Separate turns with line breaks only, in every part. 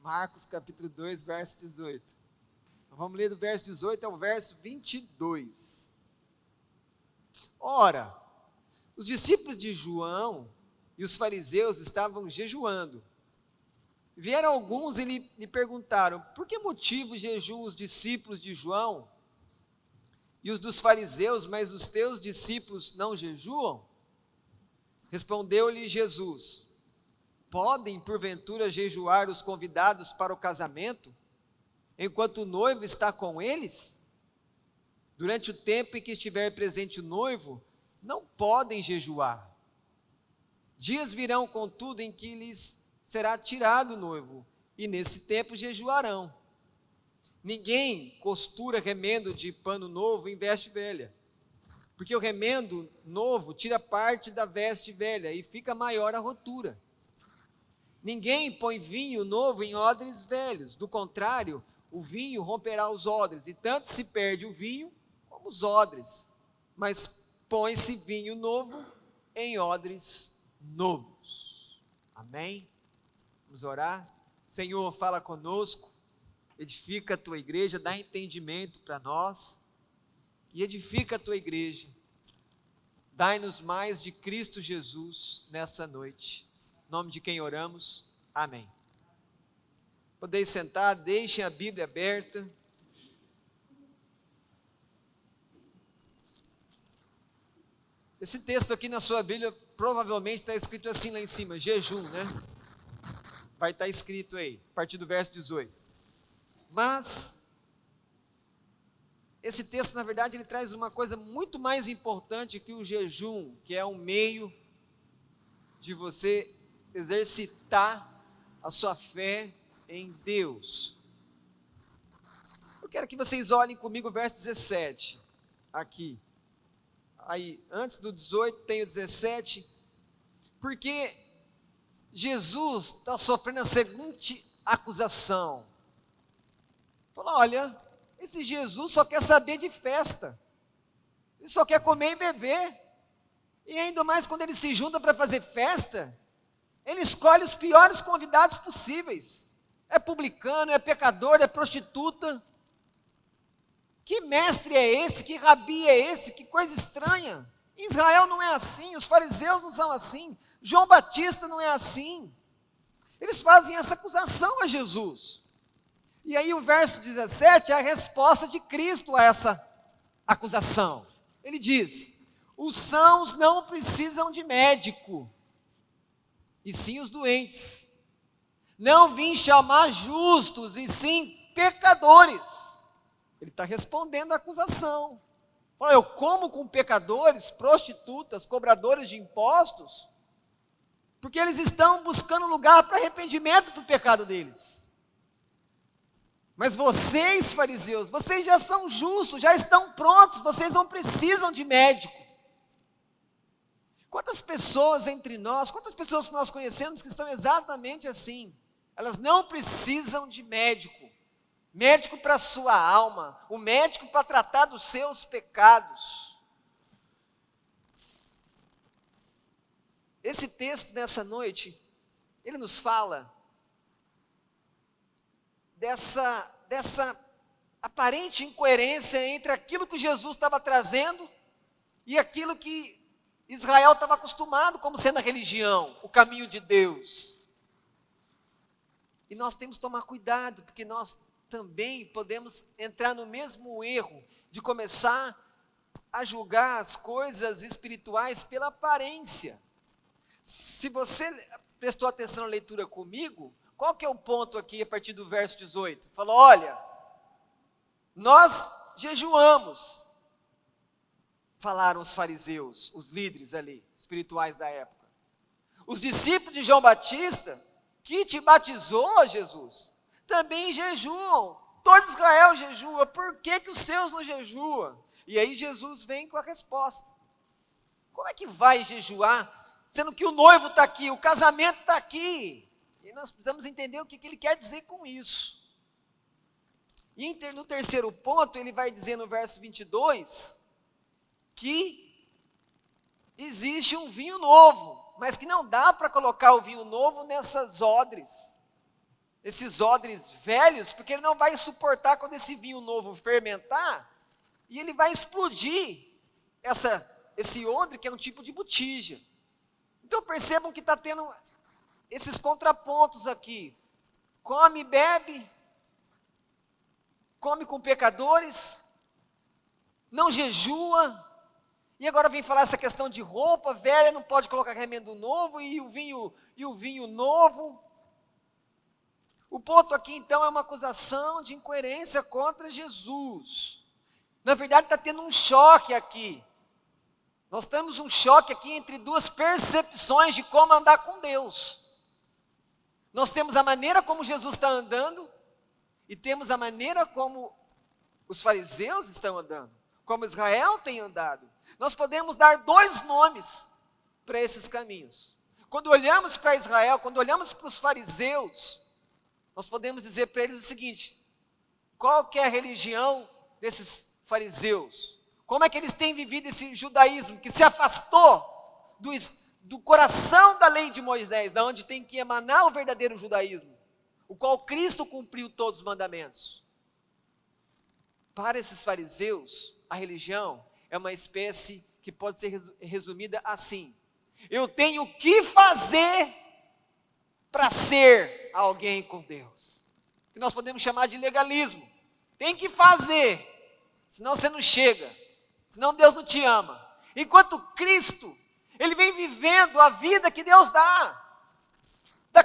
Marcos capítulo 2, verso 18. Então, vamos ler do verso 18 ao verso 22. Ora, os discípulos de João e os fariseus estavam jejuando. Vieram alguns e lhe perguntaram: por que motivo jejuam os discípulos de João e os dos fariseus, mas os teus discípulos não jejuam? Respondeu-lhe Jesus: podem porventura jejuar os convidados para o casamento, enquanto o noivo está com eles? Durante o tempo em que estiver presente o noivo, não podem jejuar. Dias virão, contudo, em que lhes será tirado o noivo, e nesse tempo jejuarão. Ninguém costura remendo de pano novo em veste velha, porque o remendo novo tira parte da veste velha e fica maior a rotura. Ninguém põe vinho novo em odres velhos, do contrário, o vinho romperá os odres, e tanto se perde o vinho como os odres. Mas põe-se vinho novo em odres novos. Amém? Vamos orar? Senhor, fala conosco, edifica a tua igreja, dá entendimento para nós, e edifica a tua igreja. Dai-nos mais de Cristo Jesus nessa noite. Em nome de quem oramos, amém. Podeis sentar, deixem a Bíblia aberta. Esse texto aqui na sua Bíblia provavelmente está escrito assim lá em cima, jejum, né? Vai estar escrito aí, a partir do verso 18. Mas esse texto, na verdade, ele traz uma coisa muito mais importante que o jejum, que é um meio de você exercitar a sua fé em Deus. Eu quero que vocês olhem comigo o verso 17, aqui. Aí, antes do 18 tem o 17, porque Jesus está sofrendo a seguinte acusação. Fala, olha, esse Jesus só quer saber de festa, ele só quer comer e beber, e ainda mais quando ele se junta para fazer festa, ele escolhe os piores convidados possíveis, é publicano, é pecador, é prostituta. Que mestre é esse, que rabi é esse, que coisa estranha. Israel não é assim, os fariseus não são assim, João Batista não é assim. Eles fazem essa acusação a Jesus. E aí o verso 17 é a resposta de Cristo a essa acusação. Ele diz: os sãos não precisam de médico, e sim os doentes. Não vim chamar justos, e sim pecadores. Ele está respondendo à acusação. Fala, eu como com pecadores, prostitutas, cobradores de impostos, porque eles estão buscando lugar para arrependimento para o pecado deles. Mas vocês, fariseus, vocês já são justos, já estão prontos, vocês não precisam de médico. Quantas pessoas entre nós, quantas pessoas que nós conhecemos que estão exatamente assim? Elas não precisam de médico. Médico para a sua alma, o médico para tratar dos seus pecados. Esse texto nessa noite, ele nos fala dessa aparente incoerência entre aquilo que Jesus estava trazendo e aquilo que Israel estava acostumado como sendo a religião, o caminho de Deus. E nós temos que tomar cuidado, porque nós também podemos entrar no mesmo erro de começar a julgar as coisas espirituais pela aparência. Se você prestou atenção na leitura comigo, qual que é o ponto aqui a partir do verso 18? Falou, olha, nós jejuamos, falaram os fariseus, os líderes ali, espirituais da época. Os discípulos de João Batista, que te batizou, Jesus, também jejuam, todo Israel jejua, por que os seus não jejuam? E aí Jesus vem com a resposta. Como é que vai jejuar, sendo que o noivo está aqui, o casamento está aqui? E nós precisamos entender o que ele quer dizer com isso. E no terceiro ponto, ele vai dizer no verso 22, que existe um vinho novo, mas que não dá para colocar o vinho novo nessas odres. esses odres velhos, porque ele não vai suportar quando esse vinho novo fermentar, e ele vai explodir esse odre, que é um tipo de botija. Então percebam que está tendo esses contrapontos aqui. Come e bebe, come com pecadores, não jejua, e agora vem falar essa questão de roupa velha, não pode colocar remendo novo, e o vinho novo. O ponto aqui então é uma acusação de incoerência contra Jesus. Na verdade está tendo um choque aqui. Nós temos um choque aqui entre duas percepções de como andar com Deus. Nós temos a maneira como Jesus está andando, e temos a maneira como os fariseus estão andando, como Israel tem andado. Nós podemos dar dois nomes para esses caminhos. Quando olhamos para Israel, quando olhamos para os fariseus, nós podemos dizer para eles o seguinte: qual que é a religião desses fariseus? Como é que eles têm vivido esse judaísmo que se afastou do coração da lei de Moisés, da onde tem que emanar o verdadeiro judaísmo, o qual Cristo cumpriu todos os mandamentos? Para esses fariseus, a religião é uma espécie que pode ser resumida assim: eu tenho que fazer para ser alguém com Deus, que nós podemos chamar de legalismo. Tem que fazer, senão você não chega, senão Deus não te ama. Enquanto Cristo, Ele vem vivendo a vida que Deus dá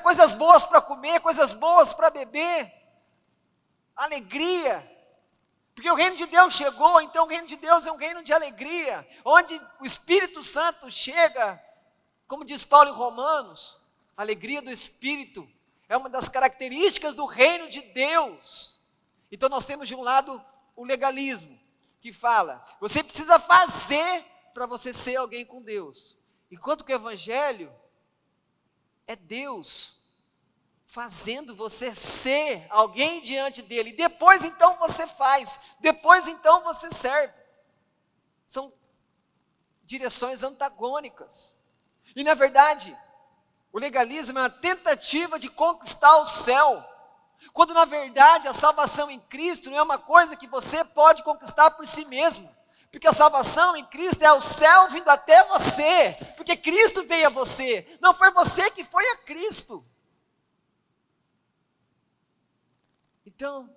coisas boas para comer, coisas boas para beber, alegria, porque o reino de Deus chegou. Então o reino de Deus é um reino de alegria, onde o Espírito Santo chega, como diz Paulo em Romanos, a alegria do Espírito é uma das características do reino de Deus. Então nós temos de um lado o legalismo, que fala, você precisa fazer para você ser alguém com Deus. Enquanto que o Evangelho é Deus fazendo você ser alguém diante dele. Depois então você faz, depois então você serve. São direções antagônicas. E na verdade, o legalismo é uma tentativa de conquistar o céu, quando na verdade a salvação em Cristo não é uma coisa que você pode conquistar por si mesmo, porque a salvação em Cristo é o céu vindo até você, porque Cristo veio a você, não foi você que foi a Cristo. Então,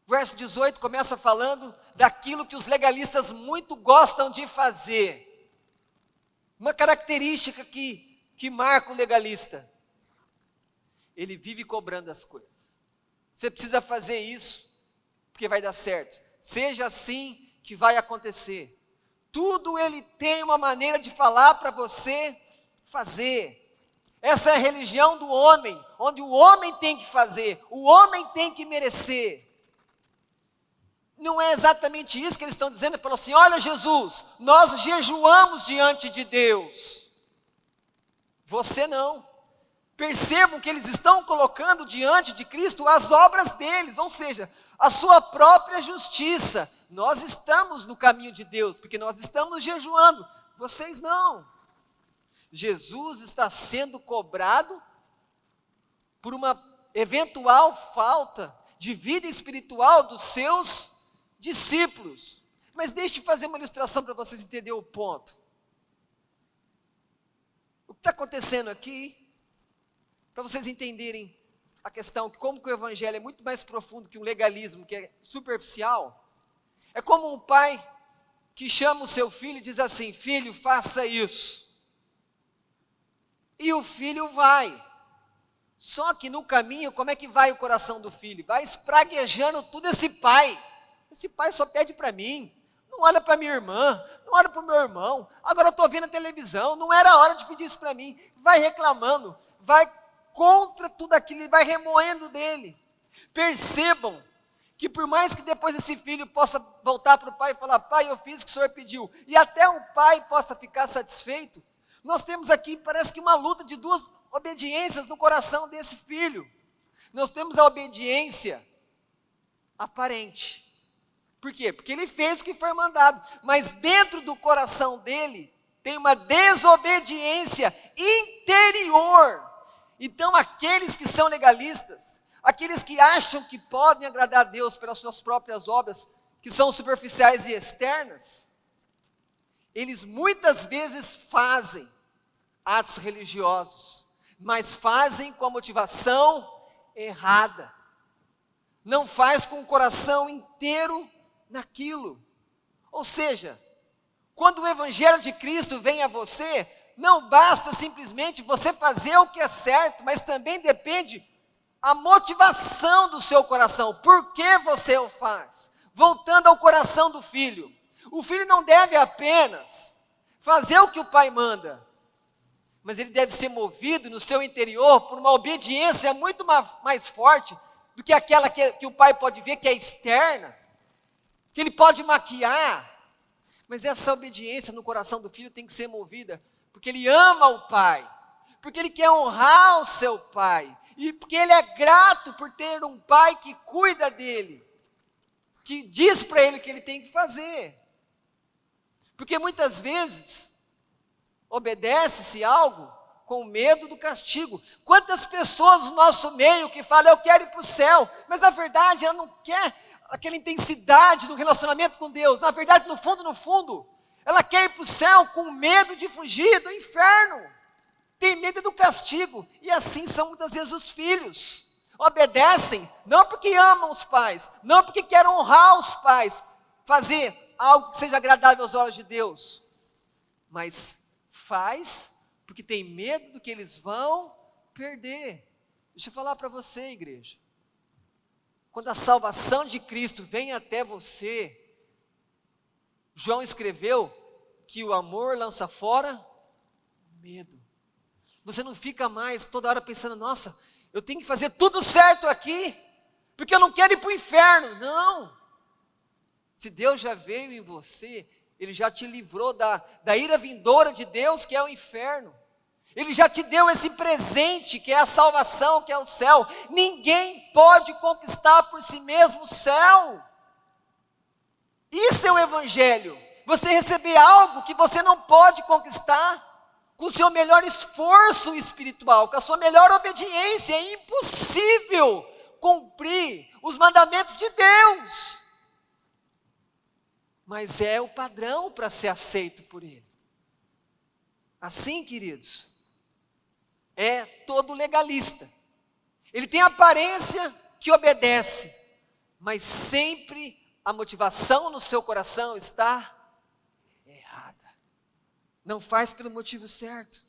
o verso 18 começa falando daquilo que os legalistas muito gostam de fazer, uma característica que marca o legalista: ele vive cobrando as coisas. Você precisa fazer isso, porque vai dar certo. Seja assim que vai acontecer. Tudo ele tem uma maneira de falar para você fazer. Essa é a religião do homem, onde o homem tem que fazer, o homem tem que merecer. Não é exatamente isso que eles estão dizendo. Ele falou assim: olha Jesus, nós jejuamos diante de Deus. Você não. Percebam que eles estão colocando diante de Cristo as obras deles, ou seja, a sua própria justiça. Nós estamos no caminho de Deus, porque nós estamos jejuando, vocês não. Jesus está sendo cobrado por uma eventual falta de vida espiritual dos seus discípulos. Mas deixe eu fazer uma ilustração para vocês entenderem o ponto. O que está acontecendo aqui, para vocês entenderem a questão, como que o evangelho é muito mais profundo que um legalismo que é superficial, é como um pai que chama o seu filho e diz assim: filho, faça isso. E o filho vai. Só que no caminho, como é que vai o coração do filho? Vai espraguejando tudo esse pai. Esse pai só pede para mim, não olha para minha irmã, não olha para o meu irmão. Agora eu estou vendo a televisão, não era hora de pedir isso para mim. Vai reclamando, vai contra tudo aquilo, vai remoendo dele. Percebam que por mais que depois esse filho possa voltar para o pai e falar: pai, eu fiz o que o senhor pediu, e até o pai possa ficar satisfeito, nós temos aqui, parece que uma luta de duas obediências no coração desse filho. Nós temos a obediência aparente. Por quê? Porque ele fez o que foi mandado, mas dentro do coração dele tem uma desobediência interior, Então, aqueles que são legalistas, aqueles que acham que podem agradar a Deus pelas suas próprias obras, que são superficiais e externas, eles muitas vezes fazem atos religiosos, mas fazem com a motivação errada. Não faz com o coração inteiro naquilo. Ou seja, quando o Evangelho de Cristo vem a você, não basta simplesmente você fazer o que é certo, mas também depende a motivação do seu coração. Por que você o faz? Voltando ao coração do filho. O filho não deve apenas fazer o que o pai manda, mas ele deve ser movido no seu interior por uma obediência muito mais forte do que aquela que o pai pode ver, que é externa, que ele pode maquiar. Mas essa obediência no coração do filho tem que ser movida, porque ele ama o pai, porque ele quer honrar o seu pai, e porque ele é grato por ter um pai que cuida dele, que diz para ele o que ele tem que fazer. Porque muitas vezes obedece-se algo com medo do castigo. Quantas pessoas no nosso meio que falam, eu quero ir para o céu, mas na verdade ela não quer aquela intensidade do relacionamento com Deus. Na verdade, no fundo, ela quer ir para o céu com medo de fugir do inferno. Tem medo do castigo. E assim são muitas vezes os filhos. Obedecem, não porque amam os pais, não porque querem honrar os pais, fazer algo que seja agradável aos olhos de Deus, mas faz porque tem medo do que eles vão perder. Deixa eu falar para você, igreja. Quando a salvação de Cristo vem até você, João escreveu que o amor lança fora o medo. Você não fica mais toda hora pensando, nossa, eu tenho que fazer tudo certo aqui, porque eu não quero ir para o inferno. Não. Se Deus já veio em você, Ele já te livrou da ira vindoura de Deus, que é o inferno. Ele já te deu esse presente, que é a salvação, que é o céu. Ninguém pode conquistar por si mesmo o céu. Isso é o Evangelho. Você receber algo que você não pode conquistar com o seu melhor esforço espiritual, com a sua melhor obediência. É impossível cumprir os mandamentos de Deus. Mas é o padrão para ser aceito por Ele. Assim, queridos, é todo legalista. Ele tem a aparência que obedece, mas sempre a motivação no seu coração está errada. Não faz pelo motivo certo.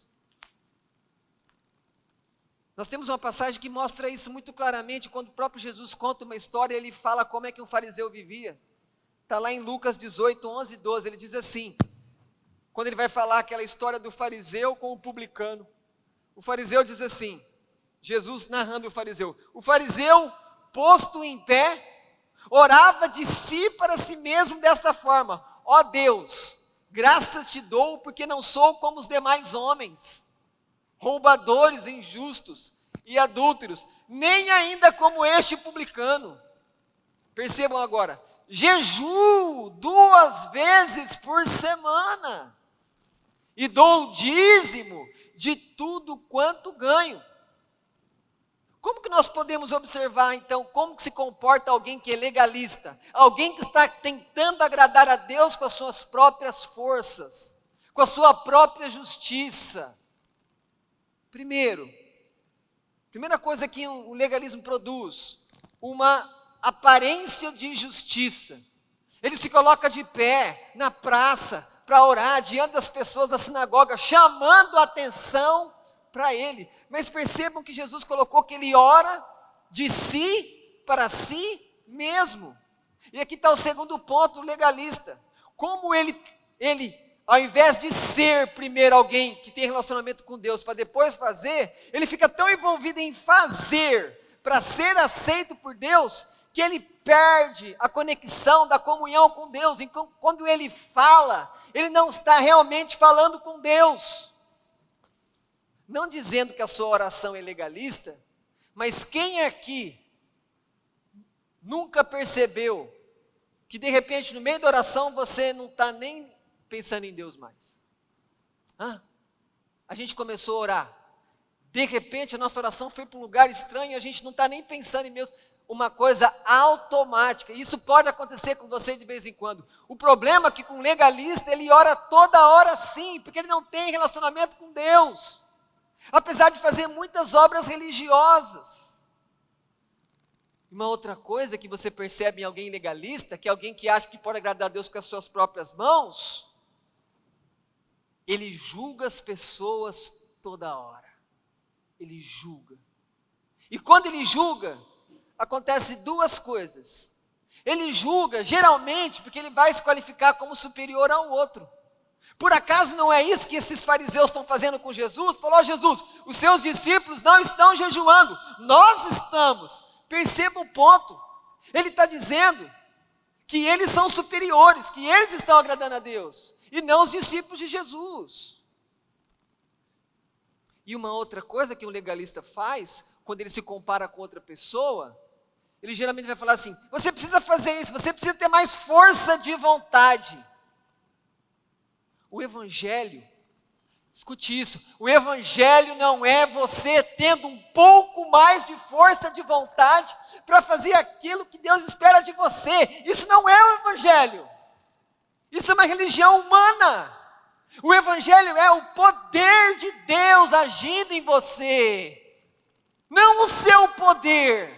Nós temos uma passagem que mostra isso muito claramente, quando o próprio Jesus conta uma história, ele fala como é que um fariseu vivia. Está lá em Lucas 18, 11 e 12, ele diz assim, quando ele vai falar aquela história do fariseu com o publicano. O fariseu diz assim, Jesus narrando o fariseu posto em pé, orava de si para si mesmo desta forma, ó Deus, graças te dou porque não sou como os demais homens, roubadores, injustos e adúlteros, nem ainda como este publicano. Percebam agora, jejuo 2 vezes por semana, e dou o dízimo de tudo quanto ganho. Como que nós podemos observar então, como que se comporta alguém que é legalista? Alguém que está tentando agradar a Deus com as suas próprias forças, com a sua própria justiça. Primeira coisa que o legalismo produz, uma aparência de justiça. Ele se coloca de pé na praça para orar diante das pessoas da sinagoga, chamando a atenção para ele. Mas percebam que Jesus colocou que ele ora de si para si mesmo. E aqui está o segundo ponto, o legalista. Como ele, ao invés de ser primeiro alguém que tem relacionamento com Deus para depois fazer, ele fica tão envolvido em fazer para ser aceito por Deus, que ele perde a conexão da comunhão com Deus. Então, quando ele fala, ele não está realmente falando com Deus. Não dizendo que a sua oração é legalista, mas quem aqui nunca percebeu que de repente no meio da oração você não está nem pensando em Deus mais? A gente começou a orar, De repente a nossa oração foi para um lugar estranho e a gente não está nem pensando em Deus. Uma coisa automática. Isso pode acontecer com você de vez em quando. O problema é que com o legalista ele ora toda hora sim, porque ele não tem relacionamento com Deus. Apesar de fazer muitas obras religiosas. Uma outra coisa que você percebe em alguém legalista, que é alguém que acha que pode agradar a Deus com as suas próprias mãos, ele julga as pessoas toda hora. Ele julga. E quando ele julga, acontece duas coisas. Ele julga, geralmente, porque ele vai se qualificar como superior ao outro. Por acaso não é isso que esses fariseus estão fazendo com Jesus? Falou: Jesus, os seus discípulos não estão jejuando, nós estamos. Perceba o ponto. Ele está dizendo que eles são superiores, que eles estão agradando a Deus, e não os discípulos de Jesus. E uma outra coisa que um legalista faz, quando ele se compara com outra pessoa, ele geralmente vai falar assim: você precisa fazer isso, você precisa ter mais força de vontade. O Evangelho, escute isso, o Evangelho não é você tendo um pouco mais de força de vontade para fazer aquilo que Deus espera de você. Isso não é o Evangelho. Isso é uma religião humana. O Evangelho é o poder de Deus agindo em você, não o seu poder.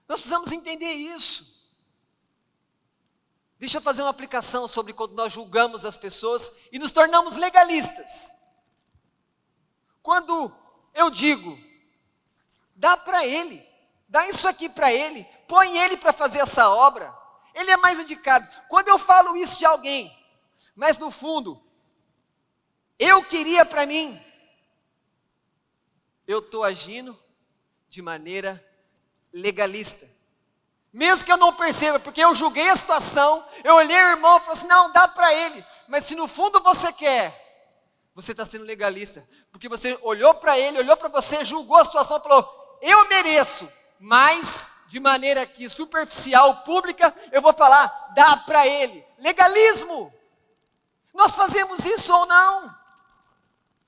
Nós precisamos entender isso. Deixa eu fazer uma aplicação sobre quando nós julgamos as pessoas e nos tornamos legalistas. Quando eu digo, dá para ele, dá isso aqui para ele, põe ele para fazer essa obra, ele é mais indicado. Quando eu falo isso de alguém, mas no fundo, eu queria para mim, eu estou agindo de maneira legalista. Mesmo que eu não perceba, porque eu julguei a situação, eu olhei o irmão e falei assim: não, dá para ele. Mas se no fundo você quer, você está sendo legalista. Porque você olhou para ele, olhou para você, julgou a situação e falou: eu mereço. Mas, de maneira aqui superficial, pública, eu vou falar: dá para ele. Legalismo. Nós fazemos isso ou não?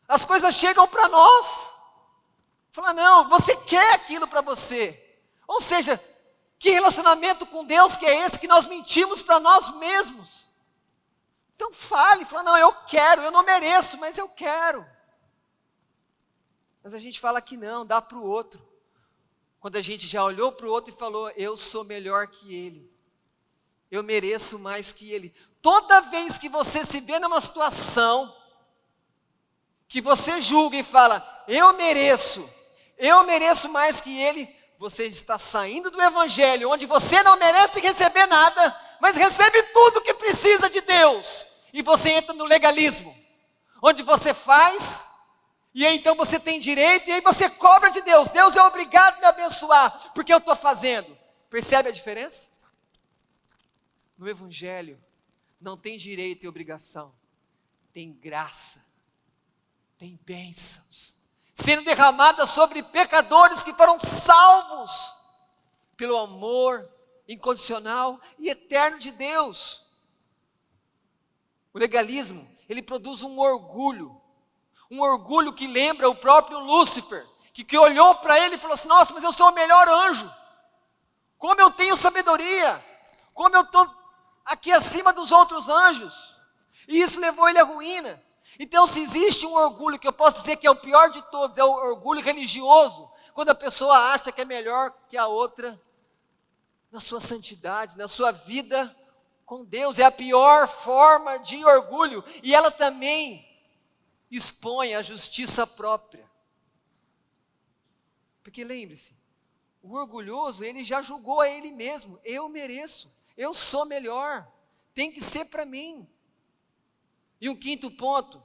As coisas chegam para nós. Fala: não, você quer aquilo para você. Ou seja, que relacionamento com Deus que é esse que nós mentimos para nós mesmos? Então fale, fala: não, eu quero, eu não mereço, mas eu quero. Mas a gente fala que não, dá para o outro. Quando a gente já olhou para o outro e falou: eu sou melhor que ele, eu mereço mais que ele. Toda vez que você se vê numa situação que você julga e fala: eu mereço mais que ele, você está saindo do Evangelho, onde você não merece receber nada, mas recebe tudo que precisa de Deus, e você entra no legalismo, onde você faz, e aí então você tem direito, e aí você cobra de Deus: Deus é obrigado a me abençoar, porque eu estou fazendo. Percebe a diferença? No Evangelho, não tem direito e obrigação, tem graça, tem bênçãos, sendo derramadas sobre pecadores que foram salvos pelo amor incondicional e eterno de Deus. O legalismo, ele produz um orgulho que lembra o próprio Lúcifer, que olhou para ele e falou assim: nossa, mas eu sou o melhor anjo, como eu tenho sabedoria, como eu estou aqui acima dos outros anjos, e isso levou ele à ruína. Então, se existe um orgulho que eu posso dizer que é o pior de todos, é o orgulho religioso, quando a pessoa acha que é melhor que a outra na sua santidade, na sua vida com Deus. É a pior forma de orgulho, e ela também expõe a justiça própria. Porque lembre-se, o orgulhoso, ele já julgou a ele mesmo: eu mereço, eu sou melhor, tem que ser para mim. E um quinto ponto,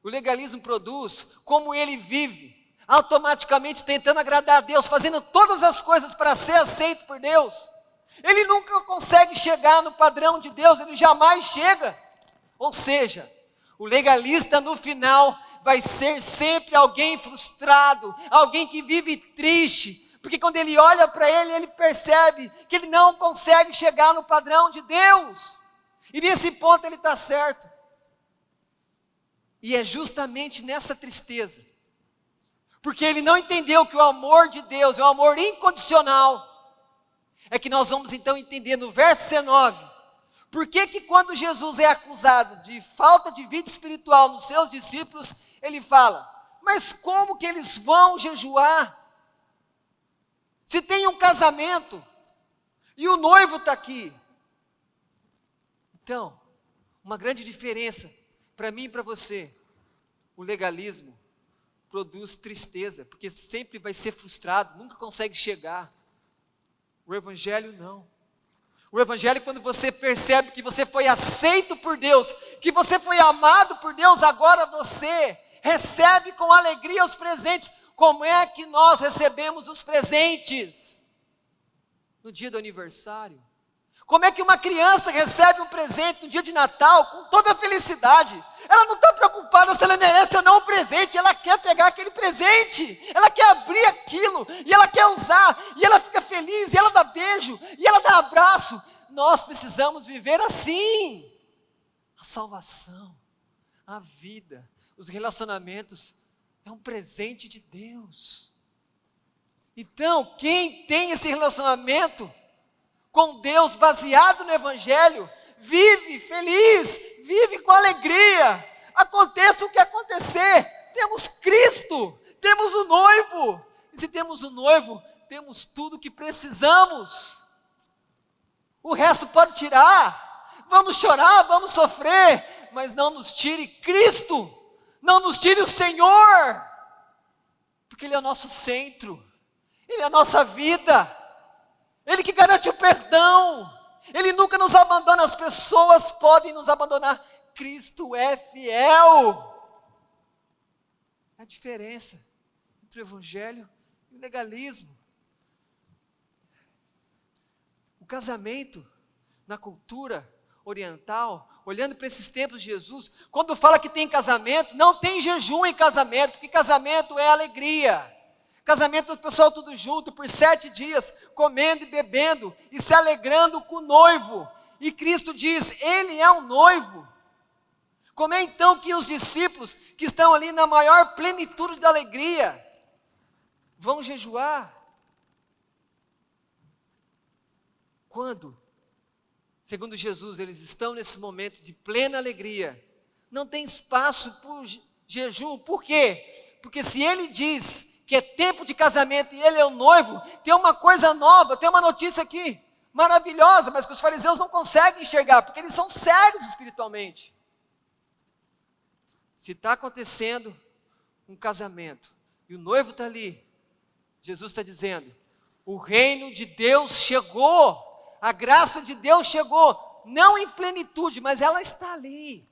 o legalismo produz como ele vive, automaticamente tentando agradar a Deus, fazendo todas as coisas para ser aceito por Deus. Ele nunca consegue chegar no padrão de Deus, ele jamais chega. Ou seja, o legalista no final vai ser sempre alguém frustrado, alguém que vive triste, porque quando ele olha para ele, ele percebe que ele não consegue chegar no padrão de Deus. E nesse ponto ele está certo. E é justamente nessa tristeza, porque ele não entendeu que o amor de Deus é um amor incondicional, é que nós vamos então entender no verso 19, por que que quando Jesus é acusado de falta de vida espiritual nos seus discípulos, ele fala, mas como que eles vão jejuar? Se tem um casamento, e o noivo está aqui. Então, uma grande diferença para mim e para você, o legalismo produz tristeza, porque sempre vai ser frustrado, nunca consegue chegar. O evangelho não. O evangelho, quando você percebe que você foi aceito por Deus, que você foi amado por Deus, agora você recebe com alegria os presentes. Como é que nós recebemos os presentes? No dia do aniversário. Como é que uma criança recebe um presente no dia de Natal com toda a felicidade? Ela não está preocupada se ela merece ou não o presente, ela quer pegar aquele presente, ela quer abrir aquilo, e ela quer usar, e ela fica feliz, e ela dá beijo, e ela dá abraço. Nós precisamos viver assim. A salvação, a vida, os relacionamentos, é um presente de Deus. Então, quem tem esse relacionamento com Deus baseado no Evangelho, vive feliz, vive com alegria, aconteça o que acontecer, temos Cristo, temos o noivo, e se temos o noivo, temos tudo o que precisamos, o resto pode tirar, vamos chorar, vamos sofrer, mas não nos tire Cristo, não nos tire o Senhor, porque Ele é o nosso centro, Ele é a nossa vida, Ele que garante o perdão, Ele nunca nos abandona, as pessoas podem nos abandonar, Cristo é fiel. A diferença entre o evangelho e o legalismo. O casamento na cultura oriental, olhando para esses tempos de Jesus, quando fala que tem casamento, não tem jejum em casamento, porque casamento é alegria. Casamento do pessoal tudo junto, por 7 dias, comendo e bebendo, e se alegrando com o noivo. E Cristo diz, Ele é o noivo. Como é então que os discípulos, que estão ali na maior plenitude da alegria, vão jejuar? Quando, segundo Jesus, eles estão nesse momento de plena alegria, não tem espaço por jejum. Por quê? Porque se Ele diz que é tempo de casamento e Ele é o noivo, tem uma coisa nova, tem uma notícia aqui, maravilhosa, mas que os fariseus não conseguem enxergar, porque eles são sérios espiritualmente. Se está acontecendo um casamento, e o noivo está ali, Jesus está dizendo, o reino de Deus chegou, a graça de Deus chegou, não em plenitude, mas ela está ali.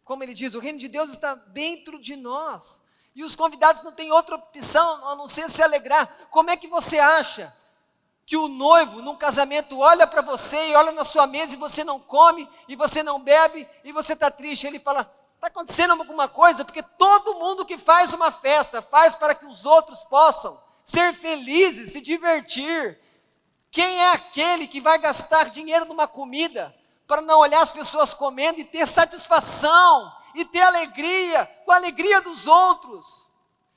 Como ele diz, o reino de Deus está dentro de nós, e os convidados não têm outra opção a não ser se alegrar. Como é que você acha que o noivo num casamento olha para você e olha na sua mesa e você não come, e você não bebe, e você está triste? Ele fala, está acontecendo alguma coisa? Porque todo mundo que faz uma festa, faz para que os outros possam ser felizes, se divertir. Quem é aquele que vai gastar dinheiro numa comida, para não olhar as pessoas comendo e ter satisfação, e ter alegria, com a alegria dos outros?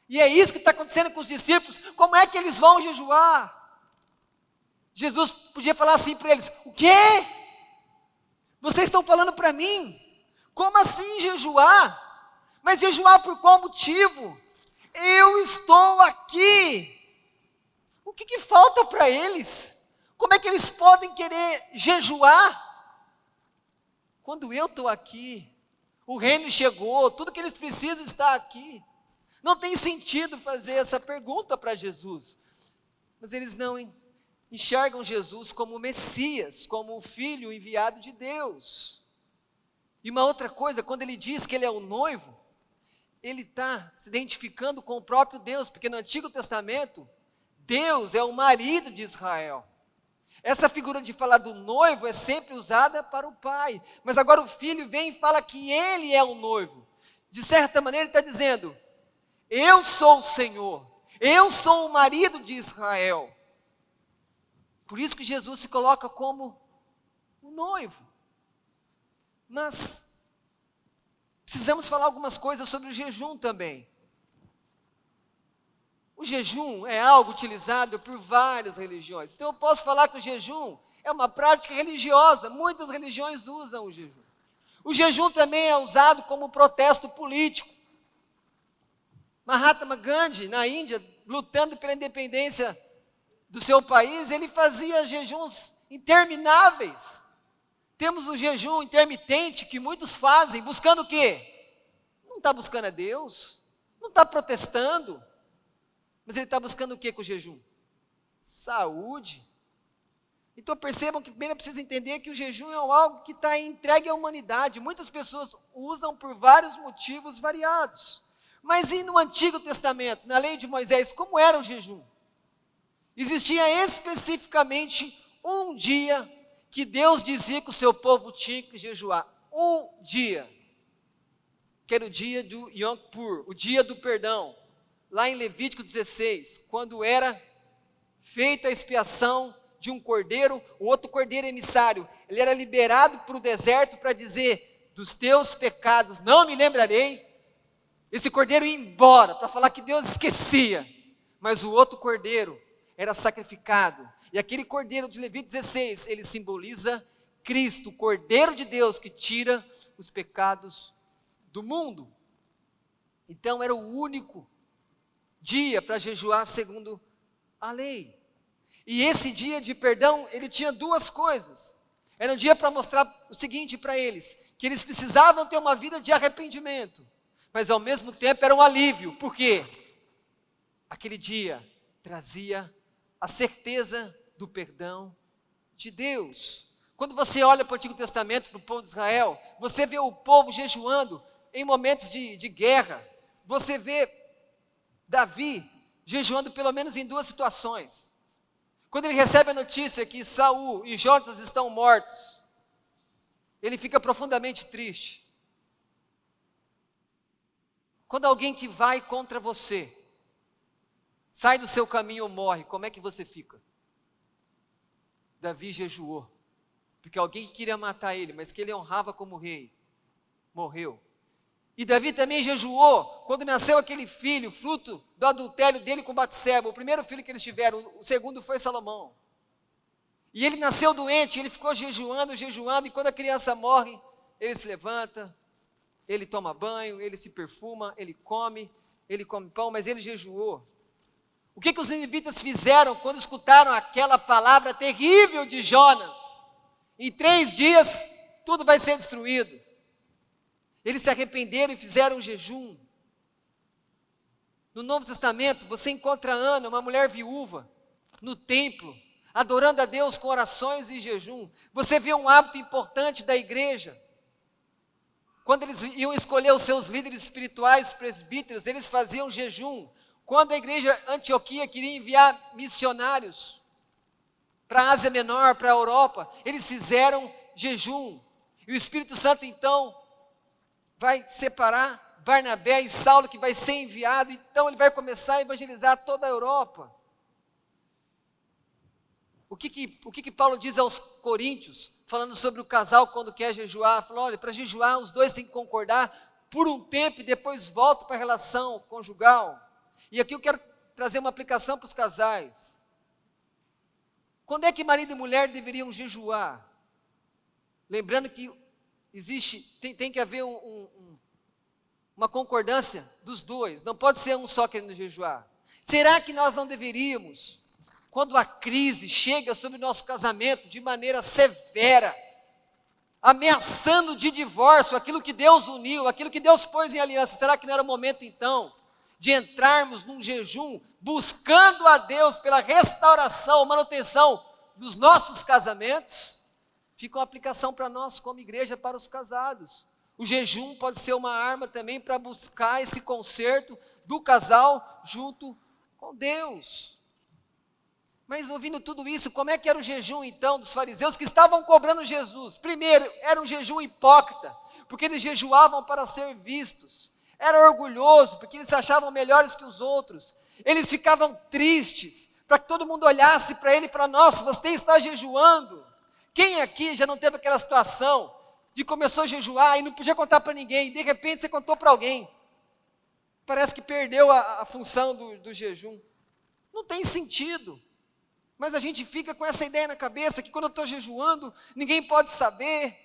E é isso que está acontecendo com os discípulos. Como é que eles vão jejuar? Jesus podia falar assim para eles, o quê? Vocês estão falando para mim? Como assim jejuar? Mas jejuar por qual motivo? Eu estou aqui. O que falta para eles? Como é que eles podem querer jejuar? Quando eu estou aqui, o reino chegou, tudo que eles precisam está aqui. Não tem sentido fazer essa pergunta para Jesus. Mas eles não enxergam Jesus como o Messias, como o Filho enviado de Deus. E uma outra coisa, quando ele diz que ele é o noivo, ele está se identificando com o próprio Deus, porque no Antigo Testamento, Deus é o marido de Israel. Essa figura de falar do noivo é sempre usada para o pai, mas agora o filho vem e fala que ele é o noivo. De certa maneira ele está dizendo, eu sou o Senhor, eu sou o marido de Israel. Por isso que Jesus se coloca como o noivo. Mas precisamos falar algumas coisas sobre o jejum também. O jejum é algo utilizado por várias religiões. Então eu posso falar que o jejum é uma prática religiosa. Muitas religiões usam o jejum. O jejum também é usado como protesto político. Mahatma Gandhi, na Índia, lutando pela independência do seu país, ele fazia jejuns intermináveis. Temos o jejum intermitente que muitos fazem, buscando o quê? Não está buscando a Deus, não está protestando, mas ele está buscando o quê com o jejum? Saúde. Então percebam que primeiro é preciso entender que o jejum é algo que está entregue à humanidade. Muitas pessoas usam por vários motivos variados. Mas e no Antigo Testamento, na lei de Moisés, como era o jejum? Existia especificamente um dia que Deus dizia que o seu povo tinha que jejuar. Um dia, que era o dia do Yom Kippur, o dia do perdão, lá em Levítico 16, quando era feita a expiação de um cordeiro, o outro cordeiro emissário, ele era liberado para o deserto para dizer, dos teus pecados não me lembrarei. Esse cordeiro ia embora, para falar que Deus esquecia, mas o outro cordeiro era sacrificado, e aquele cordeiro de Levítico 16, ele simboliza Cristo, o Cordeiro de Deus que tira os pecados do mundo. Então era o único dia para jejuar segundo a lei. E esse dia de perdão, ele tinha duas coisas. Era um dia para mostrar o seguinte para eles, que eles precisavam ter uma vida de arrependimento, mas ao mesmo tempo era um alívio. Por quê? Aquele dia trazia a certeza do perdão de Deus. Quando você olha para o Antigo Testamento, para o povo de Israel, você vê o povo jejuando em momentos de guerra. Você vê Davi jejuando pelo menos em duas situações. Quando ele recebe a notícia que Saul e Jonatas estão mortos, ele fica profundamente triste. Quando alguém que vai contra você sai do seu caminho ou morre, como é que você fica? Davi jejuou, porque alguém que queria matar ele, mas que ele honrava como rei, morreu. E Davi também jejuou quando nasceu aquele filho, fruto do adultério dele com Batseba, o primeiro filho que eles tiveram, o segundo foi Salomão. E ele nasceu doente, ele ficou jejuando, e quando a criança morre, ele se levanta, ele toma banho, ele se perfuma, ele come pão, mas ele jejuou. O que os ninivitas fizeram quando escutaram aquela palavra terrível de Jonas? Em 3 dias, tudo vai ser destruído. Eles se arrependeram e fizeram um jejum. No Novo Testamento, você encontra Ana, uma mulher viúva, no templo, adorando a Deus com orações e jejum. Você vê um hábito importante da igreja. Quando eles iam escolher os seus líderes espirituais, presbíteros, eles faziam jejum. Quando a igreja Antioquia queria enviar missionários para a Ásia Menor, para a Europa, eles fizeram jejum. E o Espírito Santo então vai separar Barnabé e Saulo, que vai ser enviado, então ele vai começar a evangelizar toda a Europa. O que Paulo diz aos coríntios, falando sobre o casal quando quer jejuar? Falou, olha, para jejuar os dois têm que concordar por um tempo e depois voltam para a relação conjugal. E aqui eu quero trazer uma aplicação para os casais. Quando é que marido e mulher deveriam jejuar? Lembrando que tem que haver uma concordância dos dois, não pode ser um só querendo jejuar. Será que nós não deveríamos, quando a crise chega sobre o nosso casamento de maneira severa, ameaçando de divórcio, aquilo que Deus uniu, aquilo que Deus pôs em aliança, será que não era o momento então de entrarmos num jejum, buscando a Deus pela restauração, manutenção dos nossos casamentos? Fica uma aplicação para nós como igreja, para os casados. O jejum pode ser uma arma também para buscar esse conserto do casal junto com Deus. Mas ouvindo tudo isso, como é que era o jejum então dos fariseus que estavam cobrando Jesus? Primeiro, era um jejum hipócrita, porque eles jejuavam para ser vistos. Era orgulhoso, porque eles se achavam melhores que os outros. Eles ficavam tristes, para que todo mundo olhasse para ele e falasse, nossa, você está jejuando. Quem aqui já não teve aquela situação de começou a jejuar e não podia contar para ninguém, de repente você contou para alguém? Parece que perdeu a função do jejum. Não tem sentido. Mas a gente fica com essa ideia na cabeça que quando eu estou jejuando, ninguém pode saber.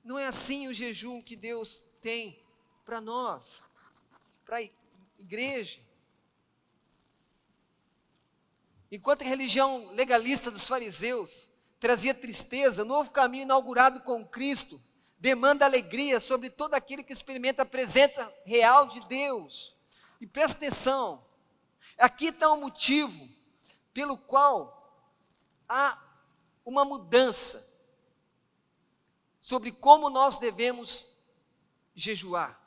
Não é assim o jejum que Deus tem para nós, para a igreja. Enquanto a religião legalista dos fariseus trazia tristeza, o novo caminho inaugurado com Cristo demanda alegria sobre todo aquele que experimenta a presença real de Deus. E presta atenção, aqui está um motivo pelo qual há uma mudança sobre como nós devemos jejuar.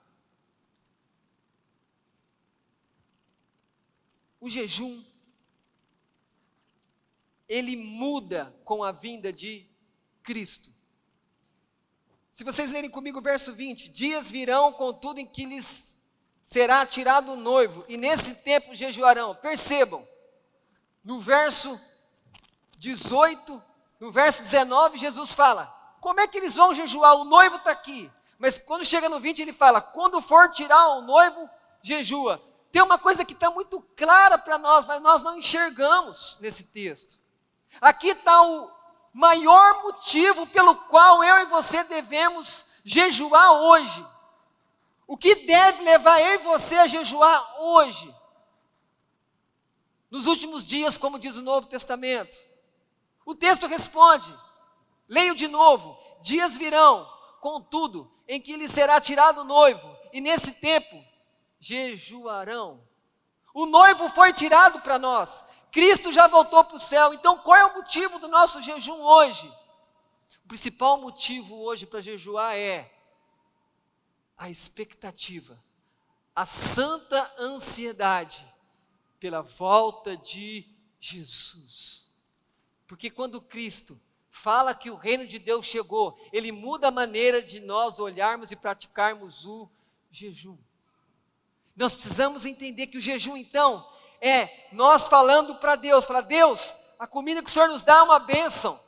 O jejum, ele muda com a vinda de Cristo. Se vocês lerem comigo o verso 20, dias virão, contudo, em que lhes será tirado o noivo, e nesse tempo jejuarão. Percebam, no verso 18, no verso 19, Jesus fala, como é que eles vão jejuar? O noivo está aqui. Mas quando chega no 20, ele fala, quando for tirar o noivo, jejua. Tem uma coisa que está muito clara para nós, mas nós não enxergamos nesse texto. Aqui está o maior motivo pelo qual eu e você devemos jejuar hoje. O que deve levar eu e você a jejuar hoje? Nos últimos dias, como diz o Novo Testamento. O texto responde, leio de novo, dias virão, contudo, em que lhe será tirado o noivo, e nesse tempo jejuarão. O noivo foi tirado para nós, Cristo já voltou para o céu, então qual é o motivo do nosso jejum hoje? O principal motivo hoje para jejuar é a expectativa, a santa ansiedade pela volta de Jesus. Porque quando Cristo fala que o reino de Deus chegou, ele muda a maneira de nós olharmos e praticarmos o jejum. Nós precisamos entender que o jejum, então, é nós falando para Deus, falar, Deus, a comida que o Senhor nos dá é uma bênção,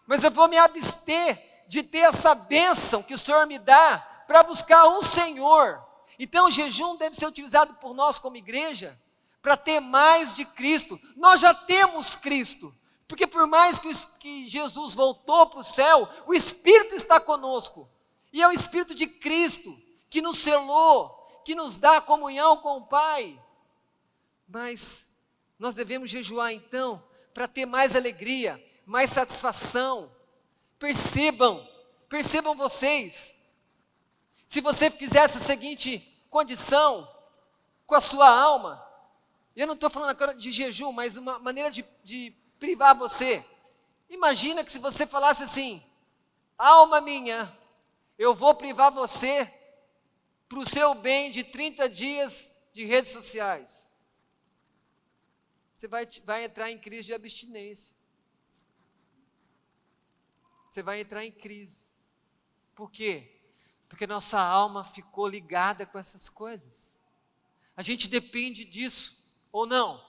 mas eu vou me abster de ter essa bênção que o Senhor me dá, para buscar o Senhor. Então o jejum deve ser utilizado por nós como igreja, para ter mais de Cristo. Nós já temos Cristo, porque por mais que Jesus voltou para o céu, o Espírito está conosco, e é o Espírito de Cristo, que nos selou, que nos dá comunhão com o Pai. Mas nós devemos jejuar então, para ter mais alegria, mais satisfação. Percebam vocês, se você fizesse a seguinte condição com a sua alma, eu não estou falando agora de jejum, mas uma maneira de privar você. Imagina que se você falasse assim, alma minha, eu vou privar você para o seu bem de 30 dias de redes sociais. Você vai entrar em crise de abstinência. Você vai entrar em crise. Por quê? Porque nossa alma ficou ligada com essas coisas. A gente depende disso, ou não?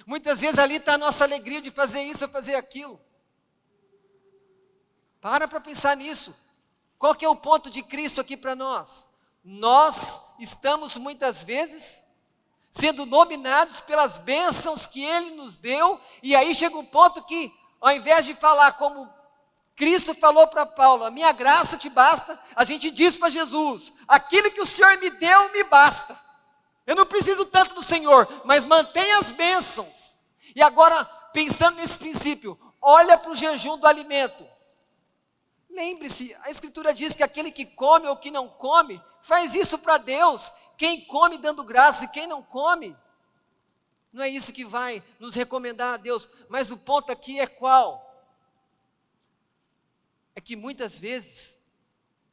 Muitas vezes ali está a nossa alegria de fazer isso ou fazer aquilo. Para pensar nisso. Qual que é o ponto de Cristo aqui para nós? Nós estamos muitas vezes sendo dominados pelas bênçãos que Ele nos deu, e aí chega um ponto que, ao invés de falar como Cristo falou para Paulo, a minha graça te basta, a gente diz para Jesus, aquilo que o Senhor me deu me basta, eu não preciso tanto do Senhor, mas mantenha as bênçãos. E agora, pensando nesse princípio, olha para o jejum do alimento. Lembre-se, a Escritura diz que aquele que come ou que não come, faz isso para Deus. Quem come dando graça e quem não come, não é isso que vai nos recomendar a Deus. Mas o ponto aqui é qual? É que muitas vezes,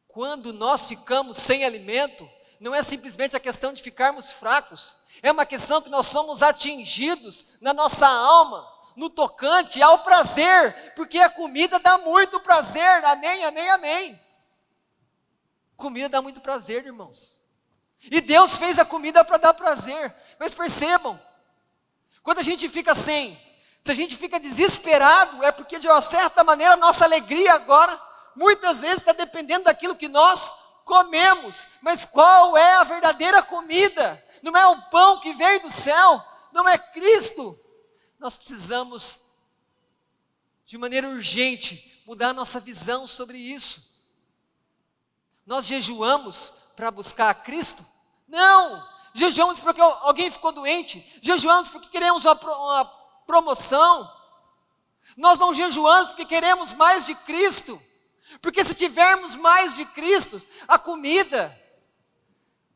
quando nós ficamos sem alimento, não é simplesmente a questão de ficarmos fracos, é uma questão que nós somos atingidos na nossa alma, no tocante ao prazer, porque a comida dá muito prazer, amém, amém, amém. Comida dá muito prazer, irmãos. E Deus fez a comida para dar prazer. Mas percebam, quando a gente fica sem, se a gente fica desesperado, é porque de uma certa maneira a nossa alegria agora, muitas vezes está dependendo daquilo que nós comemos. Mas qual é a verdadeira comida? Não é o pão que veio do céu, não é Cristo. Nós precisamos, de maneira urgente, mudar a nossa visão sobre isso. Nós jejuamos para buscar a Cristo? Não! Jejuamos porque alguém ficou doente, jejuamos porque queremos uma promoção. Nós não jejuamos porque queremos mais de Cristo, porque se tivermos mais de Cristo, a comida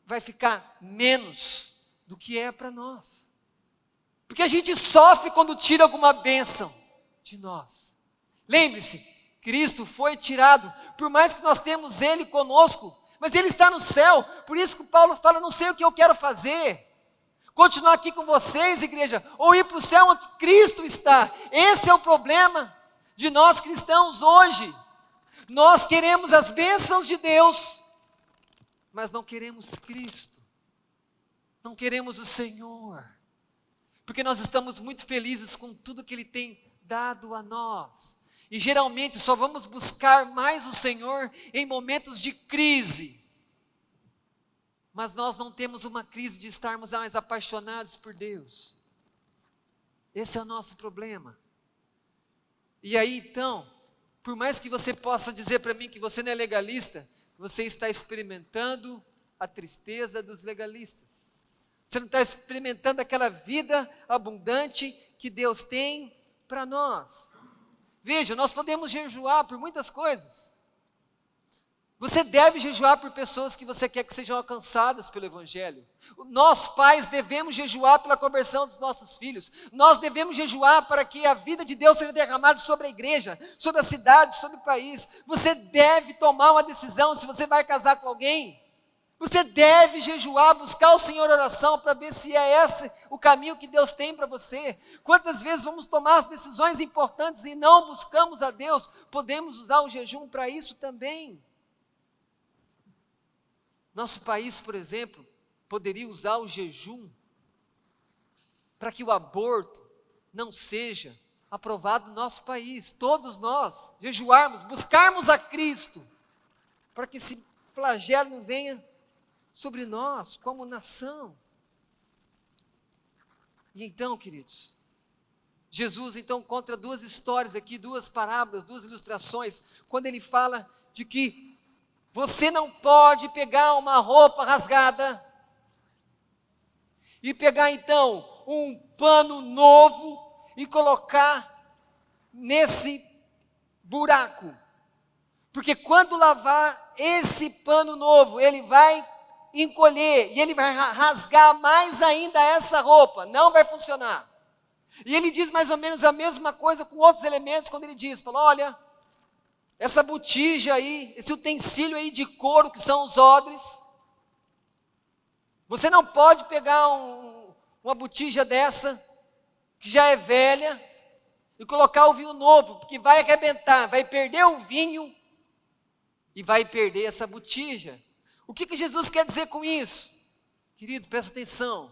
vai ficar menos do que é para nós. Porque a gente sofre quando tira alguma bênção de nós. Lembre-se, Cristo foi tirado, por mais que nós temos Ele conosco, mas Ele está no céu. Por isso que Paulo fala, não sei o que eu quero fazer. Continuar aqui com vocês, igreja, ou ir para o céu onde Cristo está. Esse é o problema de nós cristãos hoje. Nós queremos as bênçãos de Deus, mas não queremos Cristo. Não queremos o Senhor. Porque nós estamos muito felizes com tudo que Ele tem dado a nós. E geralmente só vamos buscar mais o Senhor em momentos de crise. Mas nós não temos uma crise de estarmos mais apaixonados por Deus. Esse é o nosso problema. E aí então, por mais que você possa dizer para mim que você não é legalista, você está experimentando a tristeza dos legalistas. Você não está experimentando aquela vida abundante que Deus tem para nós. Veja, nós podemos jejuar por muitas coisas. Você deve jejuar por pessoas que você quer que sejam alcançadas pelo Evangelho. Nós pais devemos jejuar pela conversão dos nossos filhos. Nós devemos jejuar para que a vida de Deus seja derramada sobre a igreja, sobre a cidade, sobre o país. Você deve tomar uma decisão se você vai casar com alguém. Você deve jejuar, buscar o Senhor em oração para ver se é esse o caminho que Deus tem para você. Quantas vezes vamos tomar as decisões importantes e não buscamos a Deus? Podemos usar o jejum para isso também. Nosso país, por exemplo, poderia usar o jejum para que o aborto não seja aprovado no nosso país. Todos nós jejuarmos, buscarmos a Cristo, para que esse flagelo não venha sobre nós como nação. E então, queridos, Jesus então conta duas histórias aqui, duas parábolas, duas ilustrações, quando ele fala de que você não pode pegar uma roupa rasgada e pegar então um pano novo e colocar nesse buraco. Porque quando lavar esse pano novo, ele vai encolher e ele vai rasgar mais ainda essa roupa, não vai funcionar. E ele diz mais ou menos a mesma coisa com outros elementos, quando ele diz, fala, olha, essa botija aí, esse utensílio aí de couro que são os odres, você não pode pegar uma botija dessa, que já é velha, e colocar o vinho novo, porque vai arrebentar, vai perder o vinho, e vai perder essa botija. O que Jesus quer dizer com isso? Querido, presta atenção,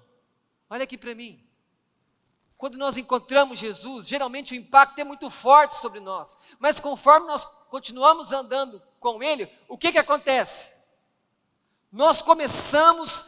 olha aqui para mim. Quando nós encontramos Jesus, geralmente o impacto é muito forte sobre nós, mas conforme nós continuamos andando com Ele, o que acontece? Nós começamos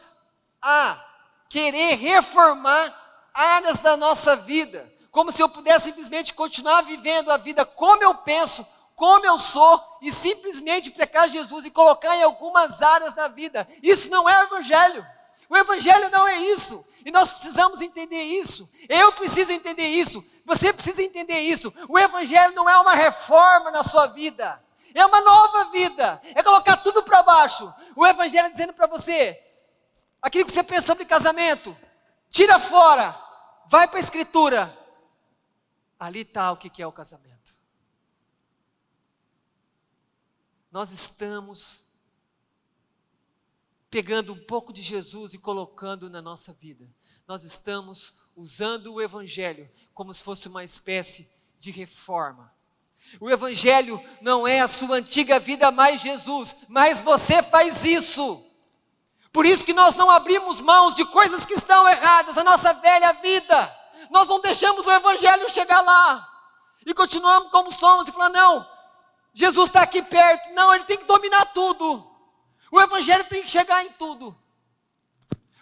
a querer reformar áreas da nossa vida, como se eu pudesse simplesmente continuar vivendo a vida como eu penso, como eu sou, e simplesmente pegar Jesus e colocar em algumas áreas da vida. Isso não é o Evangelho. O Evangelho não é isso, e nós precisamos entender isso. Eu preciso entender isso, você precisa entender isso. O Evangelho não é uma reforma na sua vida, é uma nova vida, é colocar tudo para baixo. O Evangelho é dizendo para você, aquilo que você pensa sobre casamento, tira fora, vai para a Escritura, ali está o que é o casamento. Nós estamos pegando um pouco de Jesus e colocando na nossa vida. Nós estamos usando o Evangelho como se fosse uma espécie de reforma. O Evangelho não é a sua antiga vida mais Jesus, mas você faz isso. Por isso que nós não abrimos mãos de coisas que estão erradas, a nossa velha vida. Nós não deixamos o Evangelho chegar lá. E continuamos como somos e falando, não, Jesus está aqui perto. Não, Ele tem que dominar tudo. O Evangelho tem que chegar em tudo.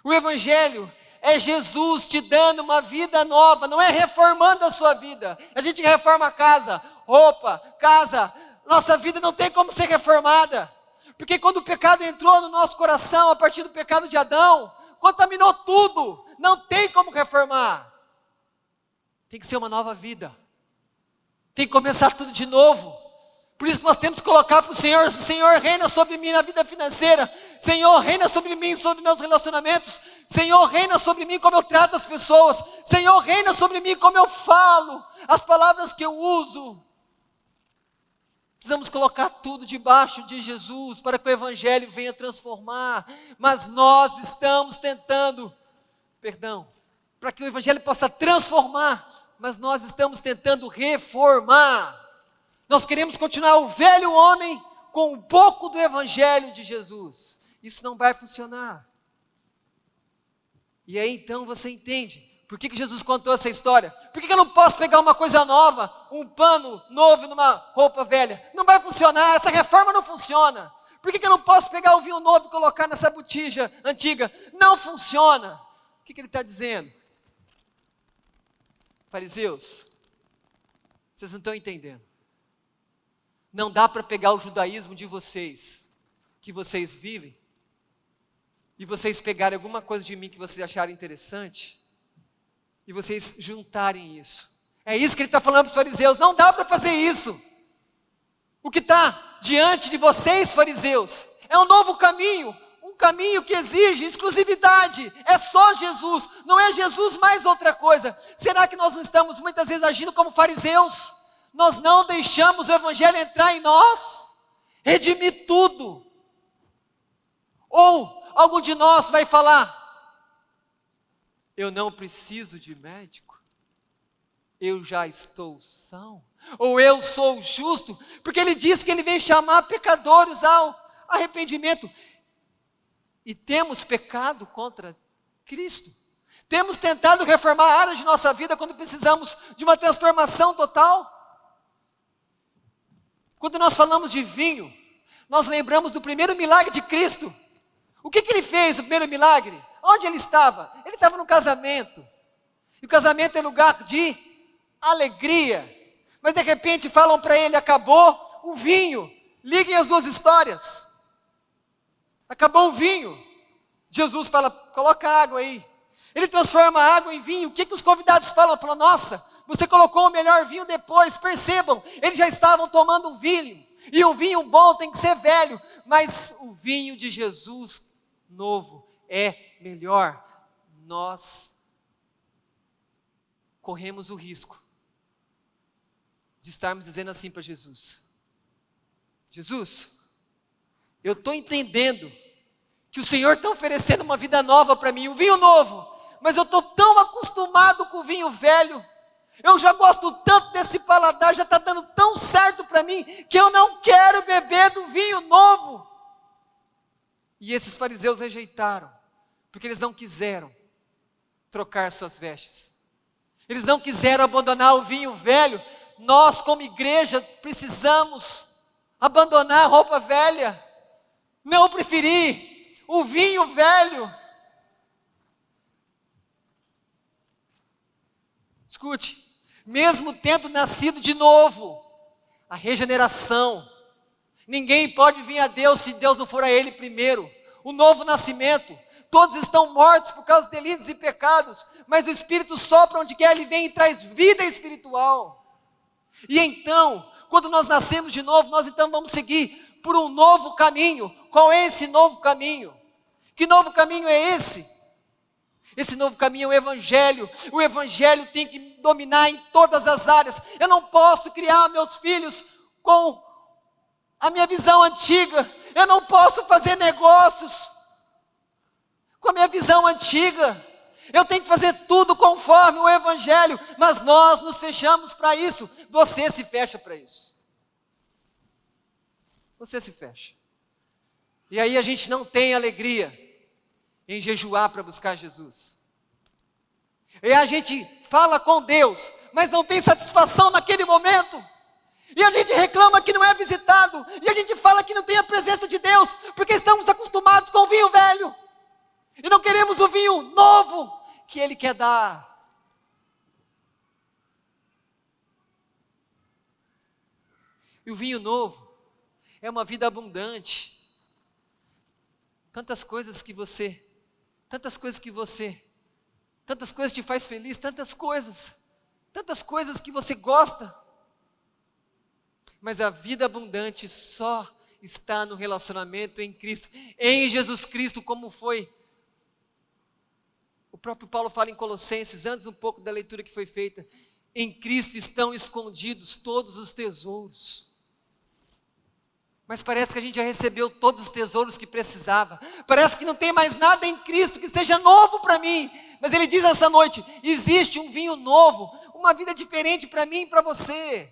O Evangelho É Jesus te dando uma vida nova, não é reformando a sua vida. A gente reforma a casa, roupa, casa. Nossa vida não tem como ser reformada. Porque quando o pecado entrou no nosso coração, a partir do pecado de Adão, contaminou tudo. Não tem como reformar. Tem que ser uma nova vida. Tem que começar tudo de novo. Por isso que nós temos que colocar para o Senhor: Senhor, reina sobre mim na vida financeira. Senhor, reina sobre mim, sobre meus relacionamentos. Senhor, reina sobre mim como eu trato as pessoas. Senhor, reina sobre mim como eu falo, as palavras que eu uso. Precisamos colocar tudo debaixo de Jesus, para que o Evangelho venha transformar. Mas nós estamos tentando, para que o Evangelho possa transformar, mas nós estamos tentando reformar. Nós queremos continuar o velho homem com um pouco do Evangelho de Jesus. Isso não vai funcionar. E aí então você entende por que Jesus contou essa história. Por que eu não posso pegar uma coisa nova, um pano novo numa roupa velha? Não vai funcionar, essa reforma não funciona. Por que eu não posso pegar o vinho novo e colocar nessa botija antiga? Não funciona. O que ele está dizendo? Fariseus, vocês não estão entendendo. Não dá para pegar o judaísmo de vocês, que vocês vivem, e vocês pegarem alguma coisa de mim que vocês acharem interessante, e vocês juntarem isso. É isso que ele está falando para os fariseus. Não dá para fazer isso. O que está diante de vocês, fariseus, é um novo caminho. Um caminho que exige exclusividade. É só Jesus. Não é Jesus mais outra coisa. Será que nós não estamos muitas vezes agindo como fariseus? Nós não deixamos o Evangelho entrar em nós, redimir tudo. Ou algum de nós vai falar: eu não preciso de médico, eu já estou são. Ou eu sou justo, porque ele diz que ele vem chamar pecadores ao arrependimento. E temos pecado contra Cristo. Temos tentado reformar áreas de nossa vida quando precisamos de uma transformação total. Quando nós falamos de vinho, nós lembramos do primeiro milagre de Cristo. O que ele fez, o primeiro milagre? Onde ele estava? Ele estava no casamento. E o casamento é lugar de alegria. Mas de repente falam para ele: acabou o vinho. Liguem as duas histórias. Acabou o vinho. Jesus fala: coloca água aí. Ele transforma a água em vinho. O que os convidados falam? Falam: nossa, você colocou o melhor vinho depois. Percebam, eles já estavam tomando um vinho. E um vinho bom tem que ser velho. Mas o vinho de Jesus novo é melhor. Nós corremos o risco de estarmos dizendo assim para Jesus: Jesus, eu estou entendendo que o Senhor está oferecendo uma vida nova para mim, um vinho novo, mas eu estou tão acostumado com o vinho velho, eu já gosto tanto desse paladar, já está dando tão certo para mim, que eu não quero beber do vinho novo. E esses fariseus rejeitaram, porque eles não quiseram trocar suas vestes, eles não quiseram abandonar o vinho velho. Nós como igreja precisamos abandonar a roupa velha, não preferir o vinho velho. Escute, mesmo tendo nascido de novo, a regeneração, ninguém pode vir a Deus se Deus não for a Ele primeiro. O novo nascimento, todos estão mortos por causa de delitos e pecados, mas o Espírito sopra onde quer, Ele vem e traz vida espiritual. E então, quando nós nascemos de novo, nós então vamos seguir por um novo caminho. Qual é esse novo caminho? Que novo caminho é esse? Esse novo caminho é o Evangelho. O Evangelho tem que dominar em todas as áreas. Eu não posso criar meus filhos com a minha visão antiga. Eu não posso fazer negócios com a minha visão antiga. Eu tenho que fazer tudo conforme o Evangelho, mas nós nos fechamos para isso. Você se fecha para isso. Você se fecha. E aí a gente não tem alegria em jejuar para buscar Jesus. E a gente fala com Deus, mas não tem satisfação naquele momento. E a gente reclama que não é visitado. E a gente fala que não tem a presença de Deus, porque estamos acostumados com o vinho velho. E não queremos o vinho novo. que Ele quer dar. E o vinho novo é uma vida abundante. Tantas coisas que você te faz feliz, tantas coisas que você gosta. Mas a vida abundante só está no relacionamento em Cristo, em Jesus Cristo, como foi. O próprio Paulo fala em Colossenses, antes um pouco da leitura que foi feita, em Cristo estão escondidos todos os tesouros. Mas parece que a gente já recebeu todos os tesouros que precisava. Parece que não tem mais nada em Cristo que seja novo para mim. Mas Ele diz essa noite, existe um vinho novo, uma vida diferente para mim e para você.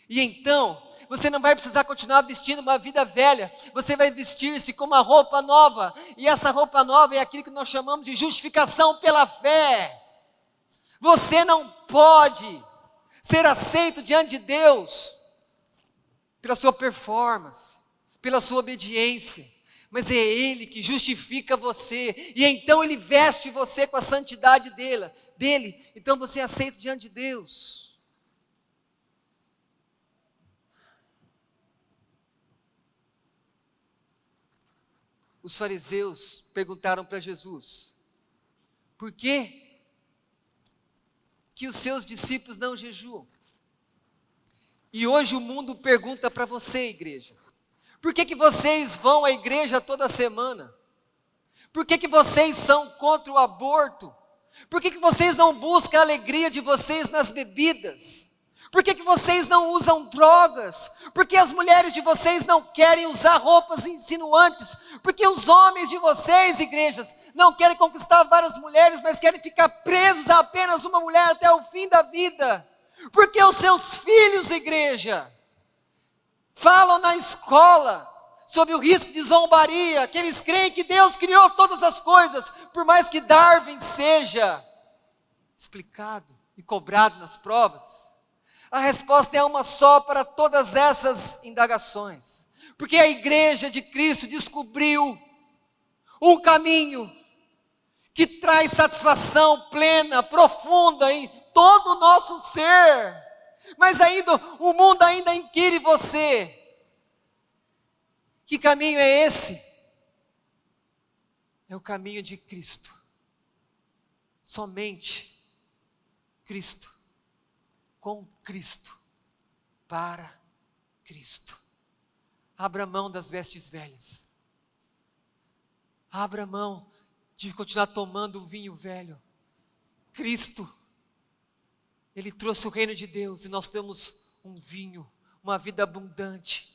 E então, você não vai precisar continuar vestindo uma vida velha. Você vai vestir-se com uma roupa nova. E essa roupa nova é aquilo que nós chamamos de justificação pela fé. Você não pode ser aceito diante de Deus pela sua performance, pela sua obediência, mas é Ele que justifica você, e então Ele veste você com a santidade dele, então você é aceito diante de Deus. Os fariseus perguntaram para Jesus, por que os seus discípulos não jejuam? E hoje o mundo pergunta para você, igreja, por que vocês vão à igreja toda semana? Por que vocês são contra o aborto? Por que vocês não buscam a alegria de vocês nas bebidas? Por que vocês não usam drogas? Por que as mulheres de vocês não querem usar roupas insinuantes? Por que os homens de vocês, igrejas, não querem conquistar várias mulheres, mas querem ficar presos a apenas uma mulher até o fim da vida? Porque os seus filhos, igreja, falam na escola sobre o risco de zombaria, que eles creem que Deus criou todas as coisas, por mais que Darwin seja explicado e cobrado nas provas. A resposta é uma só para todas essas indagações, porque a igreja de Cristo descobriu um caminho que traz satisfação plena, profunda em todo o nosso ser, mas ainda o mundo ainda inquire você, que caminho é esse? É o caminho de Cristo, somente Cristo, com Cristo, para Cristo. Abra mão das vestes velhas, abra mão de continuar tomando o vinho velho. Cristo, Ele trouxe o reino de Deus, e nós temos um vinho, uma vida abundante,